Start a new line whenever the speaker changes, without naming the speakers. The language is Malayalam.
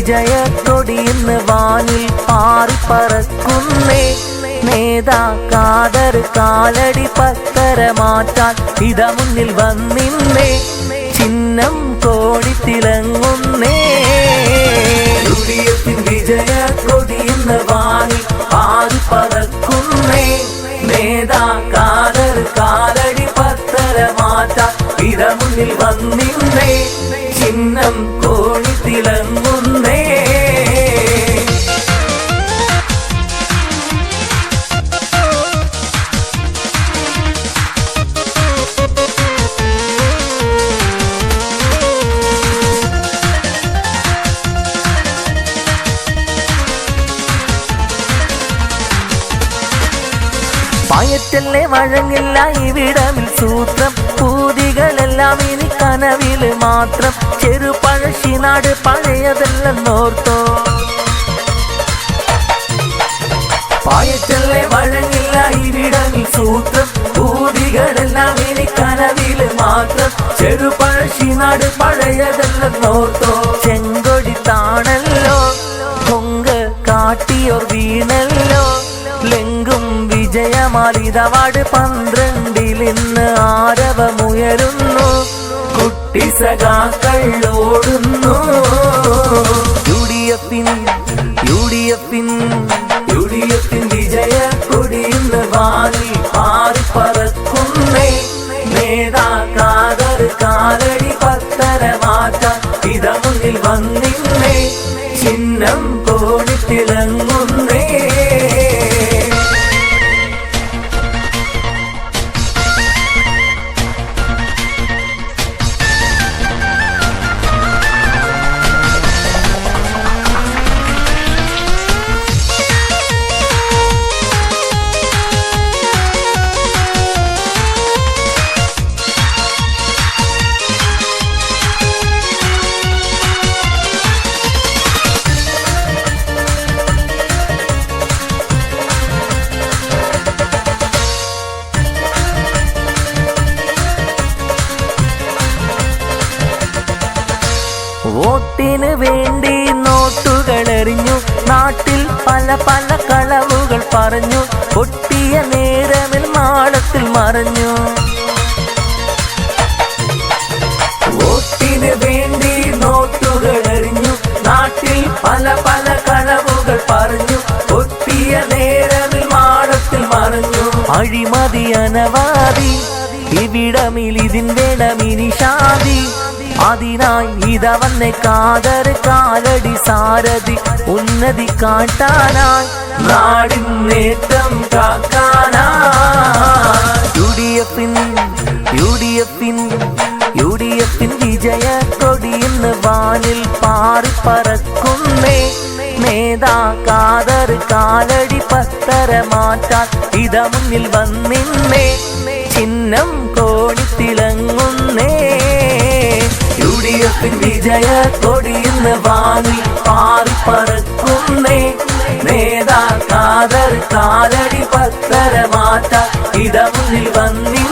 വിജയക്കൊടി ഇന്ന് വാനിൽ പാറിപ്പറക്കുന്നേ. നേതാ ഖാദർ കാലടി പത്തര മാറ്റാൻ ഇത മുന്നിൽ വന്നിന്നേ. ചിഹ്നം കോടിത്തിളങ്ങുന്നേ. യുഡിഎഫിൻ വിജയക്കൊടി ഇന്ന് വാനിൽ പാറിപ്പറക്കുന്നേ. നേതാ ഖാദർ കാലടി പത്തര മാറ്റാൻ ഇത മുന്നിൽ വന്നിന്നേ. ചിഹ്നം കോടിത്തിളങ്ങുന്നേ. പായറ്റല്ലേ വഴങ്ങില്ല ഇവിടമിൽ സൂത്രം. പൂതികളെല്ലാം ഇനി കനവില് മാത്രം. ചെറുപഴശ്ശിനാട് പഴയതല്ലെന്നോർത്തോ. പായറ്റല്ലേ വഴങ്ങില്ല ഇവിടമിൽ സൂത്രം. പൂതികളെല്ലാം ഇനി കനവില് മാത്രം. ചെറുപഴശ്ശിനാട് പഴയതല്ലെന്നോർത്തോ. ചെങ്കൊടി താണല്ലോ കൊങ്ക് കാട്ടിയോർ വീണല്ലോ. ലെങ്കും വിജയമാലിതവാട് 12 ഇന്ന് ആരവമുയരുന്നു. കുട്ടി സഖാക്കൾ ഓടുന്നു. യുഡിഎഫിൻ വിജയക്കൊടി ഇന്ന് വാനിൽ പാറിപ്പറക്കുന്നേ. നേതാ ഖാദർ കാലടി പത്തര മാറ്റാൻ ഇത മുന്നിൽ വന്നിന്നേ. ചിഹ്നം കോടിത്തിളങ്ങുന്നേ. വോട്ടിന് വേണ്ടി നോട്ടുകളെറിഞ്ഞു. നാട്ടിൽ പല പല കളവുകൾ പറഞ്ഞു. പൊട്ടിയ നേരമിൽ മാടത്തിൽ മറഞ്ഞു. വോട്ടിന് വേണ്ടി നോട്ടുകളെറിഞ്ഞു. നാട്ടിൽ പല പല കളവുകൾ പറഞ്ഞു. പൊട്ടിയ നേരമിൽ മാടത്തിൽ മറഞ്ഞു. അഴിമതി അനവാദി ഇവിടമിൽ ഇതിൻ വേണമിനി ഷാദി. അതിനായി ഇത വന്നെ ഖാദർ കാലടി സാരഥി. ഉന്നതി കാട്ടാനായി നാടിൻ നേട്ടം കാക്കാനായി. യുഡിഎഫിൻ വിജയക്കൊടി ഇന്ന് വാനിൽ പാറിപ്പറക്കുന്നേ. നേതാ ഖാദർ കാലടി പത്തര മാറ്റാൻ ഇത മുന്നിൽ വന്നിന്നേ. ചിഹ്നം കോടിത്തിളങ്ങുന്നേ. യുഡിഎഫിൻ വിജയക്കൊടി ഇന്ന് വാനിൽ പാറിപ്പറക്കുന്നേ. നേതാ ഖാദർ കാലടി പത്തര മാറ്റാൻ ഇത മുന്നിൽ വന്നി